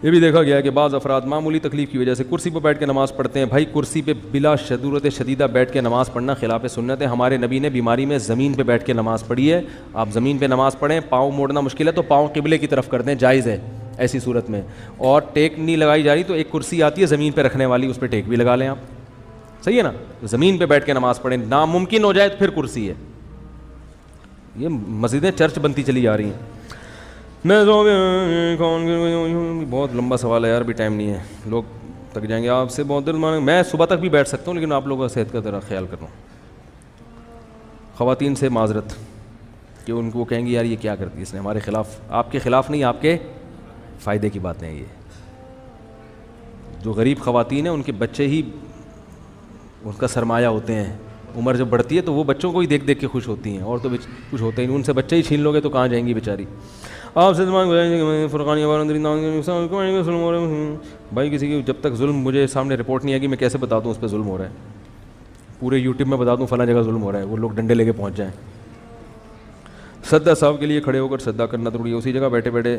یہ بھی دیکھا گیا ہے کہ بعض افراد معمولی تکلیف کی وجہ سے کرسی پہ بیٹھ کے نماز پڑھتے ہیں. بھائی کرسی پہ بلا ضرورت شدیدہ بیٹھ کے نماز پڑھنا خلاف سنت ہے. ہمارے نبی نے بیماری میں زمین پہ بیٹھ کے نماز پڑھی ہے. آپ زمین پہ نماز پڑھیں, پاؤں موڑنا مشکل ہے تو پاؤں قبلے کی طرف کر دیں, جائز ہے ایسی صورت میں. اور ٹیک نہیں لگائی جا رہی تو ایک کرسی آتی ہے زمین پہ رکھنے والی, اس پہ ٹیک بھی لگا لیں آپ, صحیح ہے نا. زمین پہ بیٹھ کے نماز پڑھیں, ناممکن ہو جائے تو پھر کرسی ہے. یہ مسجدیں چرچ بنتی چلی جا رہی ہیں. بہت لمبا سوال ہے یار, بھی ٹائم نہیں ہے, لوگ تک جائیں گے آپ سے. بہت دیر میں صبح تک بھی بیٹھ سکتا ہوں, لیکن آپ لوگوں کا صحت کا ذرا خیال کر رہا ہوں. خواتین سے معذرت کہ ان کو کہیں گے یار یہ کیا کرتی ہے اس نے, ہمارے خلاف, آپ کے خلاف نہیں, آپ کے فائدے کی باتیں ہیں یہ. جو غریب خواتین ہیں ان کے بچے ہی ان کا سرمایہ ہوتے ہیں. عمر جب بڑھتی ہے تو وہ بچوں کو ہی دیکھ دیکھ کے خوش ہوتی ہیں, اور تو کچھ ہوتا ہی نہیں. ان سے بچے ہی چھین لو گے تو کہاں جائیں گی بیچاری. آپ سے بھائی کسی کی جب تک ظلم مجھے سامنے رپورٹ نہیں آئے گی میں کیسے بتا دوں اس پہ ظلم ہو رہا ہے. پورے یوٹیوب میں بتا دوں فلاں جگہ ظلم ہو رہا ہے, وہ لوگ ڈنڈے لے کے پہنچ جائیں. سدا صاحب کے لیے کھڑے ہو کر سدا کرنا ضروری ہے, اسی جگہ بیٹھے بیٹھے,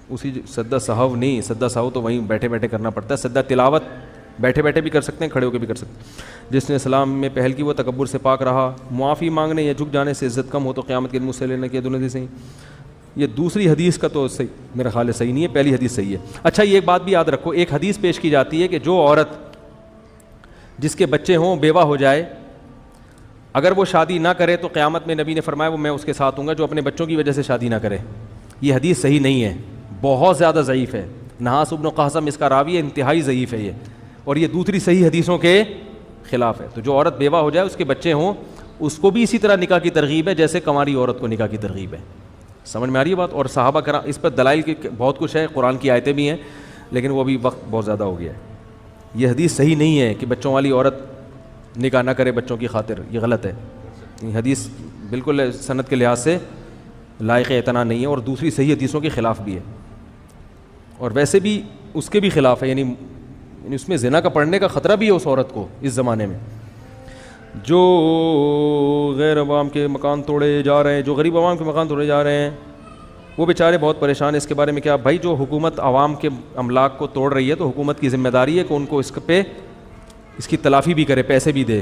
اسی سدا صاحب نہیں, سدا صاحب تو وہیں بیٹھے بیٹھے کرنا پڑتا ہے. سدا تلاوت بیٹھے بیٹھے بھی کر سکتے ہیں, کھڑے ہو کے بھی کر سکتے ہیں. جس نے اسلام میں پہل کی وہ تکبر سے پاک رہا. معافی مانگنے یا جھک جانے سے عزت کم ہو تو قیامت کے دن مجھ سے لینا کیا دونوں سے. یہ دوسری حدیث کا تو صحیح میرا خیال ہے صحیح نہیں ہے, پہلی حدیث صحیح ہے. اچھا یہ ایک بات بھی یاد رکھو, ایک حدیث پیش کی جاتی ہے کہ جو عورت جس کے بچے ہوں بیوہ ہو جائے, اگر وہ شادی نہ کرے تو قیامت میں نبی نے فرمایا وہ میں اس کے ساتھ ہوں گا جو اپنے بچوں کی وجہ سے شادی نہ کرے. یہ حدیث صحیح نہیں ہے, بہت زیادہ ضعیف ہے. نحاس بن قاسم اس کا راوی ہے, انتہائی ضعیف ہے یہ, اور یہ دوسری صحیح حدیثوں کے خلاف ہے. تو جو عورت بیوہ ہو جائے اس کے بچے ہوں اس کو بھی اسی طرح نکاح کی ترغیب ہے جیسے کنواری عورت کو نکاح کی ترغیب ہے. سمجھ میں آ رہی ہے بات. اور صحابہ کرام اس پر دلائل کی بہت کچھ ہے, قرآن کی آیتیں بھی ہیں, لیکن وہ بھی وقت بہت زیادہ ہو گیا ہے. یہ حدیث صحیح نہیں ہے کہ بچوں والی عورت نکاح نہ کرے بچوں کی خاطر, یہ غلط ہے. یہ حدیث بالکل سند کے لحاظ سے لائق اعتنا نہیں ہے, اور دوسری صحیح حدیثوں کے خلاف بھی ہے, اور ویسے بھی اس کے بھی خلاف ہے. یعنی اس میں زنا کا پڑھنے کا خطرہ بھی ہے اس عورت کو اس زمانے میں. جو غیر عوام کے مکان توڑے جا رہے ہیں, جو غریب عوام کے مکان توڑے جا رہے ہیں, وہ بیچارے بہت پریشان ہیں. اس کے بارے میں کیا بھائی, جو حکومت عوام کے املاک کو توڑ رہی ہے تو حکومت کی ذمہ داری ہے کہ ان کو اس پہ اس کی تلافی بھی کرے, پیسے بھی دے.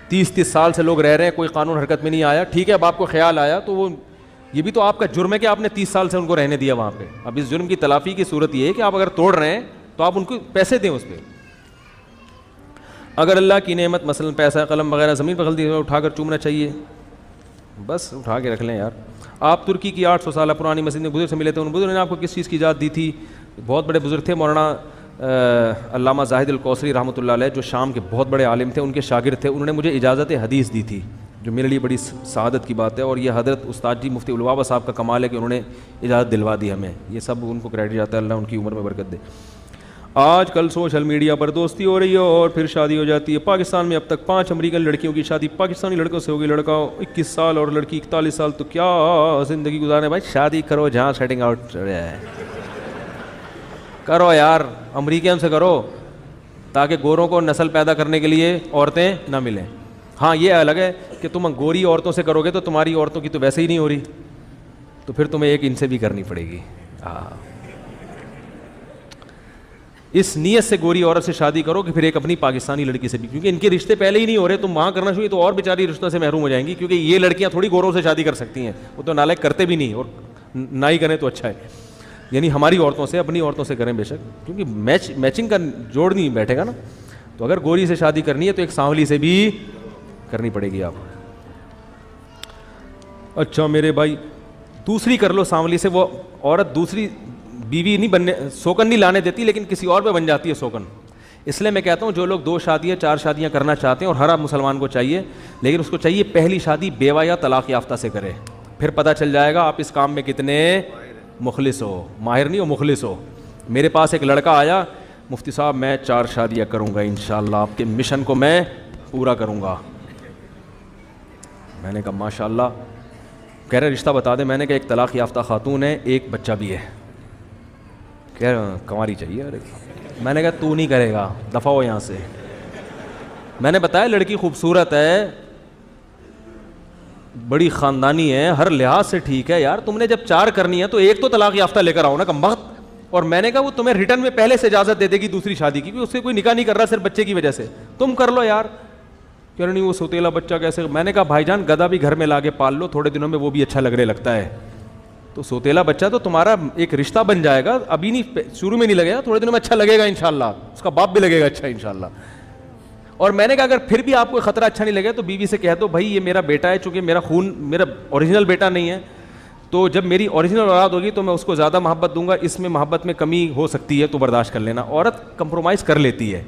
30 سال سے لوگ رہ رہے ہیں, کوئی قانون حرکت میں نہیں آیا. ٹھیک ہے, اب آپ کو خیال آیا تو وہ یہ بھی تو آپ کا جرم ہے کہ آپ نے 30 سال سے ان کو رہنے دیا وہاں پہ. اب اس جرم کی تلافی کی صورت یہ ہے کہ آپ اگر توڑ رہے ہیں تو آپ ان کو پیسے دیں اس پہ. اگر اللہ کی نعمت مثلا پیسہ, قلم وغیرہ زمین پر غلطی اٹھا کر چومنا چاہیے, بس اٹھا کے رکھ لیں یار. آپ ترکی کی 800 سالہ پرانی مسجد میں بزرگ سے ملے تھے, ان بزرگ نے آپ کو کس چیز کی اجازت دی تھی؟ بہت بڑے بزرگ تھے, مولانا علامہ زاہد الکوثری رحمۃ اللہ علیہ, جو شام کے بہت بڑے عالم تھے, ان کے شاگرد تھے. انہوں نے مجھے اجازت حدیث دی تھی, جو میرے لیے بڑی سعادت کی بات ہے. اور یہ حضرت استاد جی مفتی الوابا صاحب کا کمال ہے کہ انہوں نے اجازت دلوا دی ہمیں. یہ سب ان کو کریڈٹ جاتا ہے, اللہ ان کی عمر میں برکت دے. آج کل سوشل میڈیا پر دوستی ہو رہی ہے اور پھر شادی ہو جاتی ہے. پاکستان میں اب تک 5 امریکن لڑکیوں کی شادی پاکستانی لڑکوں سے ہوگی. لڑکا 21 سال اور لڑکی 41 سال, تو کیا زندگی گزارے بھائی. شادی کرو جہاں سیٹنگ آؤٹ کرو یار, امریکن سے کرو, تاکہ گوروں کو نسل پیدا کرنے کے لیے عورتیں نہ ملیں. ہاں یہ الگ ہے کہ تم گوری عورتوں سے کرو گے تو تمہاری عورتوں کی تو ویسے ہی نہیں ہو رہی, تو پھر تمہیں ایک ان سے بھی کرنی پڑے گی. اس نیت سے گوری عورت سے شادی کرو کہ پھر ایک اپنی پاکستانی لڑکی سے بھی, کیونکہ ان کے رشتے پہلے ہی نہیں ہو رہے, تم وہاں کرنا چاہیے تو اور بیچاری رشتوں سے محروم ہو جائیں گی, کیونکہ یہ لڑکیاں تھوڑی گوروں سے شادی کر سکتی ہیں, وہ تو نالائق کرتے بھی نہیں, اور نہ ہی کریں تو اچھا ہے. یعنی ہماری عورتوں سے, اپنی عورتوں سے کریں بے شک, کیونکہ میچنگ کا جوڑ نہیں بیٹھے گا نا. تو اگر گوری سے شادی کرنی ہے تو ایک سانولی سے بھی کرنی پڑے گی آپ. اچھا میرے بھائی, دوسری کر لو سانولی سے. وہ عورت دوسری بیوی نہیں بننے, سوکن نہیں لانے دیتی, لیکن کسی اور پہ بن جاتی ہے سوکن. اس لیے میں کہتا ہوں جو لوگ 2 شادیاں 4 شادیاں کرنا چاہتے ہیں, اور ہر مسلمان کو چاہیے, لیکن اس کو چاہیے پہلی شادی بیوہ یا طلاق یافتہ سے کرے. پھر پتہ چل جائے گا آپ اس کام میں کتنے مخلص ہو, ماہر نہیں ہو, مخلص ہو. میرے پاس ایک لڑکا آیا, مفتی صاحب میں 4 شادیاں کروں گا انشاءاللہ, آپ کے مشن کو میں پورا کروں گا. میں نے کہا ماشاءاللہ. کہہ رہے رشتہ بتا دیں. میں نے کہا ایک طلاق یافتہ خاتون ہے, ایک بچہ بھی ہے. کہہ رہے کنواری چاہیے. میں نے کہا تو نہیں کرے گا, دفع ہو یہاں سے. میں نے بتایا لڑکی خوبصورت ہے, بڑی خاندانی ہے, ہر لحاظ سے ٹھیک ہے یار. تم نے جب 4 کرنی ہے تو ایک تو طلاق یافتہ لے کر آؤ نا, کم وقت اور میں نے کہا وہ تمہیں ریٹرن میں پہلے سے اجازت دے دے گی دوسری شادی کی, اس سے کوئی نکاح نہیں کر رہا صرف بچے کی وجہ سے, تم کر لو یار. کہہ رہے نہیں وہ سوتیلا بچہ کیسے. میں نے کہا بھائی جان گدھا بھی گھر میں لا کے پال لو, تھوڑے دنوں میں وہ بھی اچھا لگنے لگتا ہے. تو سوتیلا بچہ تو تمہارا ایک رشتہ بن جائے گا, ابھی نہیں, شروع میں نہیں لگے گا, تھوڑے دنوں میں اچھا لگے گا انشاءاللہ, اس کا باپ بھی لگے گا اچھا انشاءاللہ. اور میں نے کہا اگر پھر بھی آپ کو خطرہ اچھا نہیں لگے تو بیوی سے کہہ دو بھائی یہ میرا بیٹا ہے, چونکہ میرا خون میرا اوریجنل بیٹا نہیں ہے, تو جب میری اوریجنل اولاد ہوگی تو میں اس کو زیادہ محبت دوں گا, اس میں محبت میں کمی ہو سکتی ہے تو برداشت کر لینا. عورت کمپرومائز کر لیتی ہے,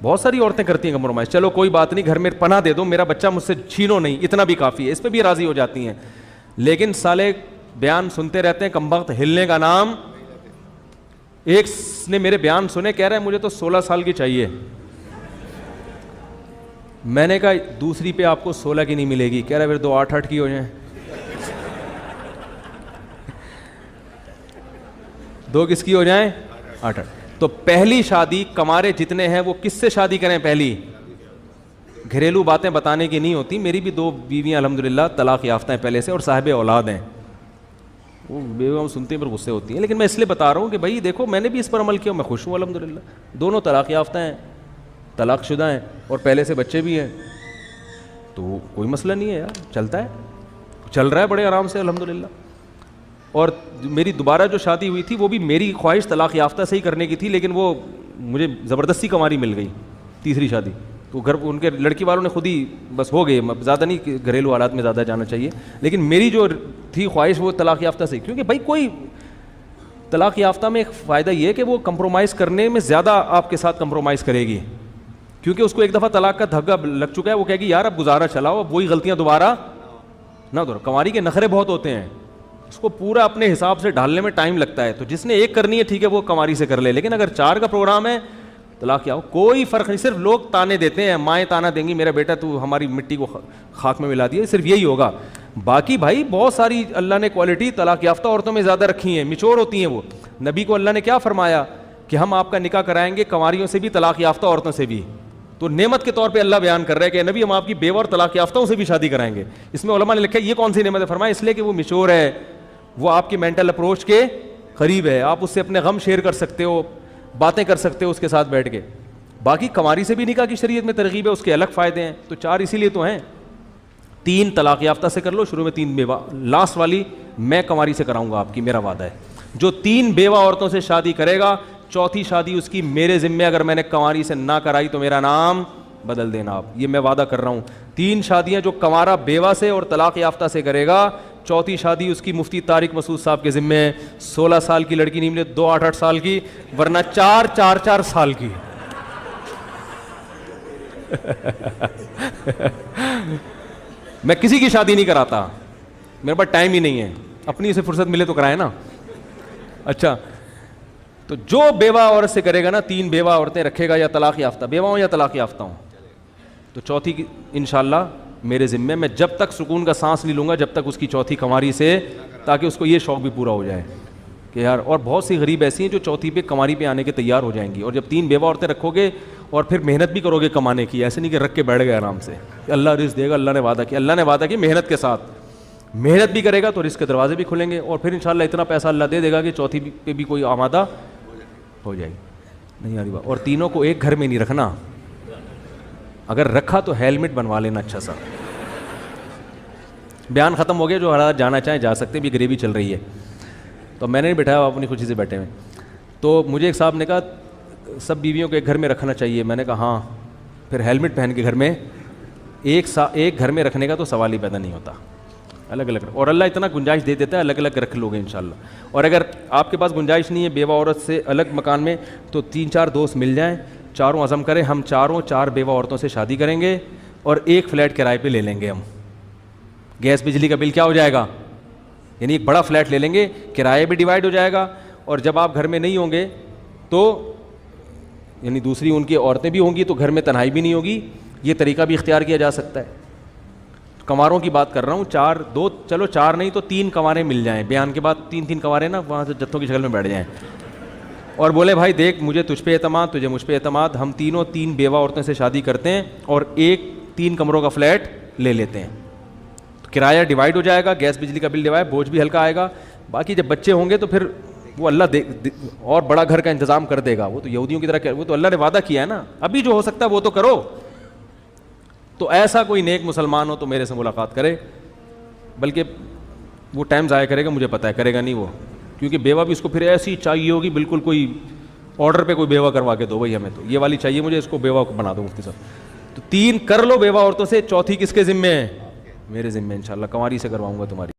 بہت ساری عورتیں کرتی ہیں کمپرومائز, چلو کوئی بات نہیں گھر میں پناہ دے دو, میرا بچہ مجھ سے چھینو نہیں, اتنا بھی کافی ہے, اس پہ بھی راضی ہو جاتی ہیں. لیکن سالے بیان سنتے رہتے ہیں, کمبخت ہلنے کا نام. ایک نے میرے بیان سنے, کہہ رہے ہیں مجھے تو 16 سال کی چاہیے. میں نے کہا دوسری پہ آپ کو 16 کی نہیں ملے گی. کہہ رہا ہے پھر 2 8 کی ہو جائیں. 2 کس کی ہو جائیں 8. تو پہلی شادی کمارے جتنے ہیں وہ کس سے شادی کریں؟ پہلی گھریلو باتیں بتانے کی نہیں ہوتی. میری بھی 2 بیویاں الحمدللہ طلاق یافتہ ہیں پہلے سے اور صاحب اولاد ہیں. وہ بیویاں سنتی ہیں پر غصے ہوتی ہیں, لیکن میں اس لیے بتا رہا ہوں کہ بھائی دیکھو میں نے بھی اس پر عمل کیا, میں خوش ہوں الحمدللہ. دونوں طلاق یافتہ ہیں, طلاق شدہ ہیں اور پہلے سے بچے بھی ہیں, تو کوئی مسئلہ نہیں ہے یار, چلتا ہے, چل رہا ہے بڑے آرام سے الحمدللہ. اور میری دوبارہ جو شادی ہوئی تھی وہ بھی میری خواہش طلاق یافتہ سے ہی کرنے کی تھی, لیکن وہ مجھے زبردستی کنواری مل گئی تیسری شادی. تو گھر ان کے لڑکی والوں نے خود ہی بس ہو گئے, زیادہ نہیں گھریلو حالات میں زیادہ جانا چاہیے, لیکن میری جو تھی خواہش وہ طلاق یافتہ سے. کیونکہ بھائی کوئی طلاق یافتہ میں ایک فائدہ یہ ہے کہ وہ کمپرومائز کرنے میں زیادہ آپ کے ساتھ کمپرومائز کرے گی, کیونکہ اس کو ایک دفعہ طلاق کا دھگا لگ چکا ہے. وہ کہے گی یار اب گزارا چلاؤ, اب وہی غلطیاں دوبارہ نہ دو. کنواری کے نخرے بہت ہوتے ہیں, اس کو پورا اپنے حساب سے ڈھالنے میں ٹائم لگتا ہے. تو جس نے ایک کرنی ہے ٹھیک ہے وہ کنواری سے کر لے, لیکن اگر 4 کا پروگرام ہے طلاق کیا ہو کوئی فرق نہیں. صرف لوگ تانے دیتے ہیں, مائیں تانا دیں گی میرا بیٹا تو ہماری مٹی کو خاک میں ملا دیا, صرف یہی ہوگا. باقی بھائی بہت ساری اللہ نے کوالٹی طلاق یافتہ عورتوں میں زیادہ رکھی ہیں, میچور ہوتی ہیں وہ. نبی کو اللہ نے کیا فرمایا کہ ہم آپ کا نکاح کرائیں گے کنواریوں سے بھی طلاق یافتہ عورتوں سے بھی. تو نعمت کے طور پہ اللہ بیان کر رہا ہے کہ نبی ہم آپ کی بیوہ اور طلاق یافتوں سے بھی شادی کرائیں گے. اس میں علماء نے لکھا ہے یہ کون سی نعمت ہے, فرمایا اس لیے کہ وہ میچور ہے, وہ آپ کی مینٹل اپروچ کے قریب ہے, آپ اس سے اپنے غم شیئر کر سکتے ہو, باتیں کر سکتے ہو اس کے ساتھ بیٹھ کے. باقی کنواری سے بھی نکاح کی شریعت میں ترغیب ہے, اس کے الگ فائدے ہیں. تو 4 اسی لیے تو ہیں. 3 طلاق یافتہ سے کر لو, شروع میں 3 بیوہ, لاسٹ والی میں کنواری سے کراؤں گا آپ کی, میرا وعدہ ہے. جو 3 بیوہ عورتوں سے شادی کرے گا, چوتھی شادی اس کی میرے ذمے, اگر میں نے کنواری سے نہ کرائی تو میرا نام بدل دینا آپ, یہ میں وعدہ کر رہا ہوں. 3 شادیاں جو کنوارا بیوہ سے اور طلاق یافتہ سے کرے گا, چوتھی شادی اس کی مفتی طارق مسعود صاحب کے ذمے ہے. 16 سال کی لڑکی نہیں ملے, 2 8 8 سال کی, ورنہ 4 4 4 سال کی. میں کسی کی شادی نہیں کراتا, میرے پاس ٹائم ہی نہیں ہے, اپنی سے فرصت ملے تو کرائے نا. اچھا تو جو بیوہ عورت سے کرے گا نا, 3 بیوہ عورتیں رکھے گا, یا طلاق یافتہ بیوہ ہوں یا طلاق یافتہ ہوں, تو چوتھی کی انشاءاللہ میرے ذمے, میں جب تک سکون کا سانس نہیں لوں گا جب تک اس کی چوتھی کنواری سے, تاکہ اس کو یہ شوق بھی پورا ہو جائے کہ یار. اور بہت سی غریب ایسی ہیں جو چوتھی پہ کنواری پہ آنے کے تیار ہو جائیں گی. اور جب 3 بیوہ عورتیں رکھو گے اور پھر محنت بھی کرو گے کمانے کی, ایسے نہیں کہ رکھ کے بیٹھ گئے آرام سے کہ اللہ رزق دے گا, اللہ نے وعدہ کیا, اللہ نے وعدہ کیا محنت کے ساتھ. محنت بھی کرے گا تو رزق کے دروازے بھی کھلیں گے, اور پھر انشاءاللہ اتنا پیسہ اللہ دے دے گا کہ چوتھی پہ بھی کوئی آمادہ ہو جائے گی. نہیں آ رہی بات. اور تینوں کو ایک گھر میں نہیں رکھنا, اگر رکھا تو ہیلمٹ بنوا لینا اچھا سا. بیان ختم ہو گیا, جو حالات جانا چاہیں جا سکتے, بھی گریوی چل رہی ہے تو میں نے نہیں بٹھایا, آپ اپنی خوشی سے بیٹھے ہوئے. تو مجھے ایک صاحب نے کہا سب بیویوں کو ایک گھر میں رکھنا چاہیے. میں نے کہا ہاں, پھر ہیلمٹ پہن کے گھر میں ایک گھر میں رکھنے کا تو سوال ہی پیدا نہیں ہوتا, الگ الگ. اور اللہ اتنا گنجائش دے دیتا ہے, الگ الگ رکھ لو گے انشاءاللہ. اور اگر آپ کے پاس گنجائش نہیں ہے بیوہ عورت سے الگ مکان میں, تو 3 4 دوست مل جائیں, چاروں عزم کریں ہم چاروں 4 بیوہ عورتوں سے شادی کریں گے اور ایک فلیٹ کرائے پہ لے لیں گے. ہم گیس بجلی کا بل کیا ہو جائے گا, یعنی ایک بڑا فلیٹ لے لیں گے, کرایہ بھی ڈیوائڈ ہو جائے گا, اور جب آپ گھر میں نہیں ہوں گے تو یعنی دوسری ان کی عورتیں بھی ہوں گی تو گھر میں تنہائی بھی نہیں ہوگی. یہ طریقہ بھی اختیار کیا جا سکتا ہے. کنواروں کی بات کر رہا ہوں, 2 چلو 4 نہیں تو 3 کنواریں مل جائیں, بیان کے بعد 3 کنواریں نا وہاں سے جتھوں کی شکل میں بیٹھ جائیں اور بولے بھائی دیکھ مجھے تجھ پہ اعتماد, تجھے مجھ پہ اعتماد, ہم تینوں 3 بیوہ عورتوں سے شادی کرتے ہیں اور ایک 3 کمروں کا فلیٹ لے لیتے ہیں. تو کرایہ ڈیوائڈ ہو جائے گا, گیس بجلی کا بل ڈیوائڈ, بوجھ بھی ہلکا آئے گا. باقی جب بچے ہوں گے تو پھر وہ اللہ اور بڑا گھر کا انتظام کر دے گا. وہ تو یہودیوں کی طرح, وہ تو اللہ نے وعدہ کیا ہے نا, ابھی جو ہو سکتا ہے وہ تو کرو. تو ایسا کوئی نیک مسلمان ہو تو میرے سے ملاقات کرے, بلکہ وہ ٹائم ضائع کرے گا مجھے پتہ ہے, کرے گا نہیں وہ, کیونکہ بیوہ بھی اس کو پھر ایسی چاہیے ہوگی بالکل کوئی آرڈر پہ کوئی بیوہ کروا کے دو بھائی ہمیں تو یہ والی چاہیے مجھے, اس کو بیوہ بنا دو مفتی صاحب. تو 3 کر لو بیوہ عورتوں سے, چوتھی کس کے ذمے ہے؟ میرے ذمے انشاءاللہ, کنواری سے کرواؤں گا تمہاری.